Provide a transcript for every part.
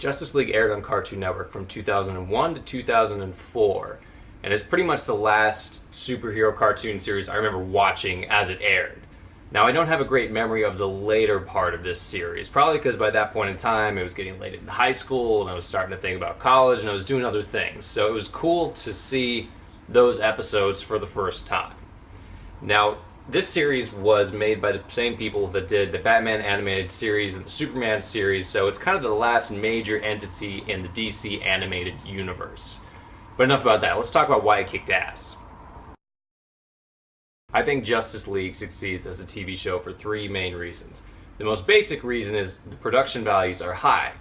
Justice League aired on Cartoon Network from 2001 to 2004, and it's pretty much the last superhero cartoon series I remember watching as it aired. Now, I don't have a great memory of the later part of this series, probably because by that point in time it was getting late in high school and I was starting to think about college and I was doing other things. So it was cool to see those episodes for the first time. Now, this series was made by the same people that did the Batman animated series and the Superman series, so it's kind of the last major entity in the DC animated universe. But enough about that. Let's talk about why it kicked ass. I think Justice League succeeds as a TV show for three main reasons. The most basic reason is the production values are high.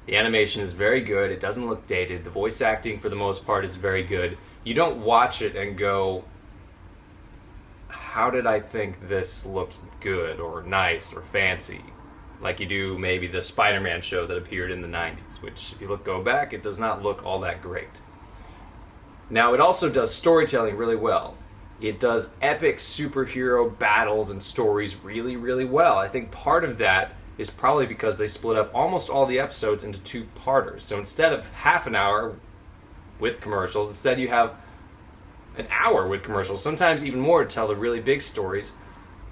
The animation is very good, it doesn't look dated, the voice acting for the most part is very good. You don't watch it and go, how did I think this looked good or nice or fancy? Like you do maybe the Spider-Man show that appeared in the 90s, which if you go back, it does not look all that great. Now, it also does storytelling really well. It does epic superhero battles and stories really, really well. I think part of that is probably because they split up almost all the episodes into two-parters. So instead of half an hour with commercials, instead you have an hour with commercials, sometimes even more, to tell the really big stories.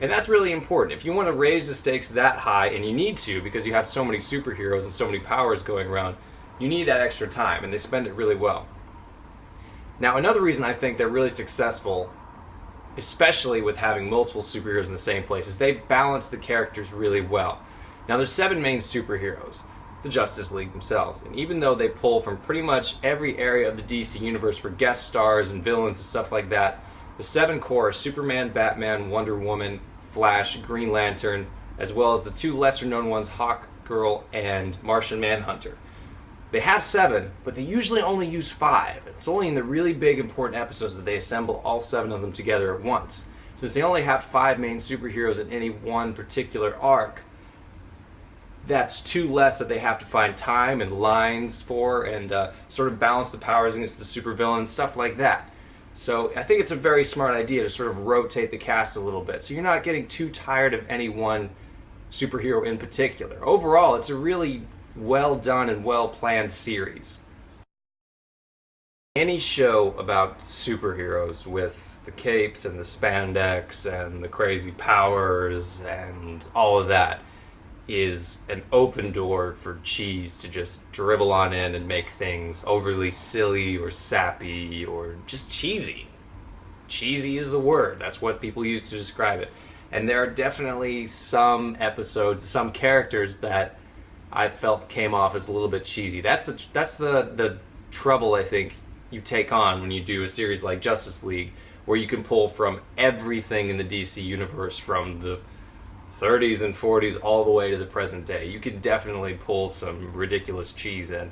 And that's really important. If you want to raise the stakes that high, and you need to because you have so many superheroes and so many powers going around, you need that extra time, and they spend it really well. Now, another reason I think they're really successful, especially with having multiple superheroes in the same place, is they balance the characters really well. Now, there's 7 main superheroes, the Justice League themselves, and even though they pull from pretty much every area of the DC universe for guest stars and villains and stuff like that, the 7 core are Superman, Batman, Wonder Woman, Flash, Green Lantern, as well as the 2 lesser-known ones, Hawkgirl and Martian Manhunter. They have 7, but they usually only use 5. It's only in the really big, important episodes that they assemble all 7 of them together at once. Since they only have 5 main superheroes in any one particular arc, that's 2 less that they have to find time and lines for and sort of balance the powers against the supervillains, stuff like that. So I think it's a very smart idea to sort of rotate the cast a little bit, so you're not getting too tired of any one superhero in particular. Overall, it's a really well done and well planned series. Any show about superheroes with the capes and the spandex and the crazy powers and all of that is an open door for cheese to just dribble on in and make things overly silly or sappy or just cheesy. Cheesy is the word. That's what people use to describe it. And there are definitely some episodes, some characters that I felt came off as a little bit cheesy. That's the trouble I think you take on when you do a series like Justice League, where you can pull from everything in the DC universe from the 30s and 40s all the way to the present day. You can definitely pull some ridiculous cheese in.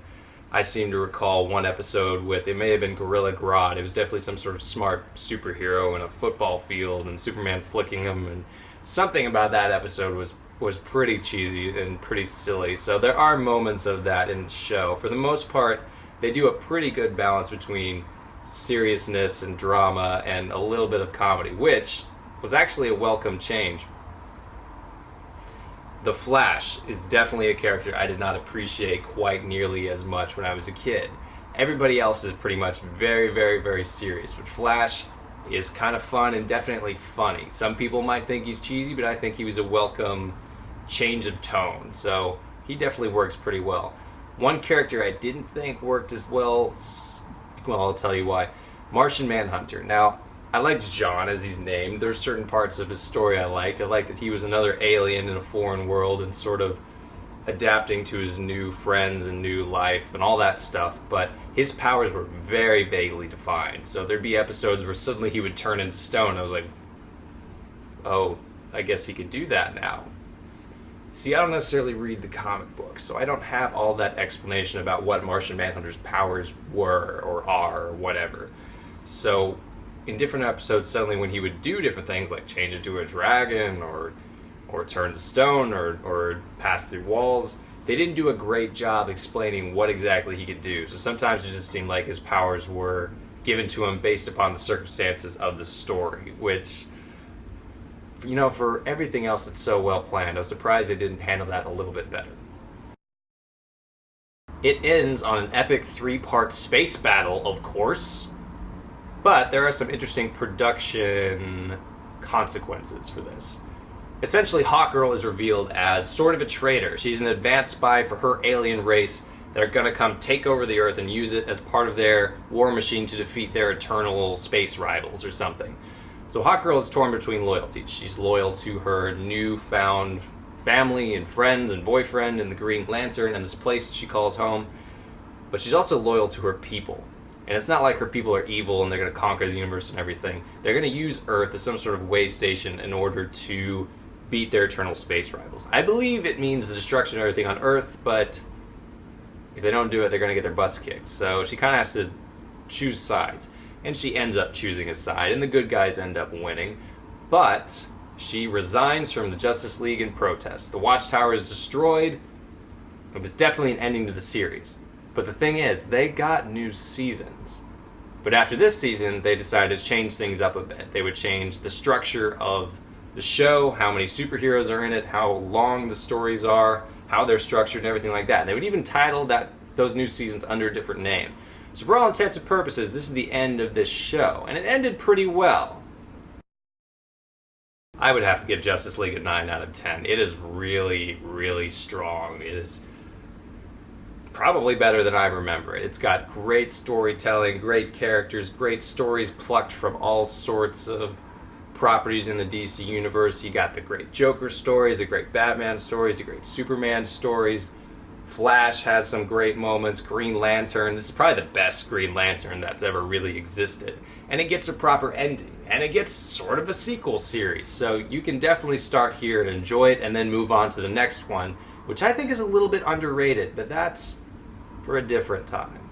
I seem to recall one episode with, it may have been Gorilla Grodd. It was definitely some sort of smart superhero in a football field and Superman flicking him, and something about that episode was pretty cheesy and pretty silly. So there are moments of that in the show. For the most part, they do a pretty good balance between seriousness and drama and a little bit of comedy, which was actually a welcome change. The Flash is definitely a character I did not appreciate quite nearly as much when I was a kid. Everybody else is pretty much very, very, very serious, but Flash is kind of fun and definitely funny. Some people might think he's cheesy, but I think he was a welcome change of tone, so he definitely works pretty well. One character I didn't think worked as well, I'll tell you why. Martian Manhunter. Now, I liked John as he's named. There's certain parts of his story I liked. I liked that he was another alien in a foreign world and sort of adapting to his new friends and new life and all that stuff, but his powers were very vaguely defined. So there'd be episodes where suddenly he would turn into stone. I was like, oh, I guess he could do that now. See, I don't necessarily read the comic books, so I don't have all that explanation about what Martian Manhunter's powers were or are or whatever. So in different episodes, suddenly when he would do different things like change into a dragon or turn to stone or pass through walls, they didn't do a great job explaining what exactly he could do. So sometimes it just seemed like his powers were given to him based upon the circumstances of the story, which, you know, for everything else that's so well planned, I was surprised they didn't handle that a little bit better. It ends on an epic 3-part space battle, of course, but there are some interesting production consequences for this. Essentially, Hawkgirl is revealed as sort of a traitor. She's an advanced spy for her alien race that are going to come take over the Earth and use it as part of their war machine to defeat their eternal space rivals or something. So Hawkgirl is torn between loyalties. She's loyal to her newfound family and friends and boyfriend and the Green Lantern and this place she calls home, but she's also loyal to her people. And it's not like her people are evil and they're going to conquer the universe and everything. They're going to use Earth as some sort of way station in order to beat their eternal space rivals. I believe it means the destruction of everything on Earth, but if they don't do it, they're going to get their butts kicked. So she kind of has to choose sides. And she ends up choosing a side, and the good guys end up winning. But she resigns from the Justice League in protest. The Watchtower is destroyed. It was definitely an ending to the series. But the thing is, they got new seasons. But after this season, they decided to change things up a bit. They would change the structure of the show, how many superheroes are in it, how long the stories are, how they're structured, and everything like that. And they would even title those new seasons under a different name. So for all intents and purposes, this is the end of this show. And it ended pretty well. I would have to give Justice League a 9 out of 10. It is really, really strong. It is probably better than I remember it. It's got great storytelling, great characters, great stories plucked from all sorts of properties in the DC universe. You got the great Joker stories, the great Batman stories, the great Superman stories. Flash has some great moments. Green Lantern, this is probably the best Green Lantern that's ever really existed. And it gets a proper ending. And it gets sort of a sequel series. So you can definitely start here and enjoy it and then move on to the next one, which I think is a little bit underrated, but that's for a different time.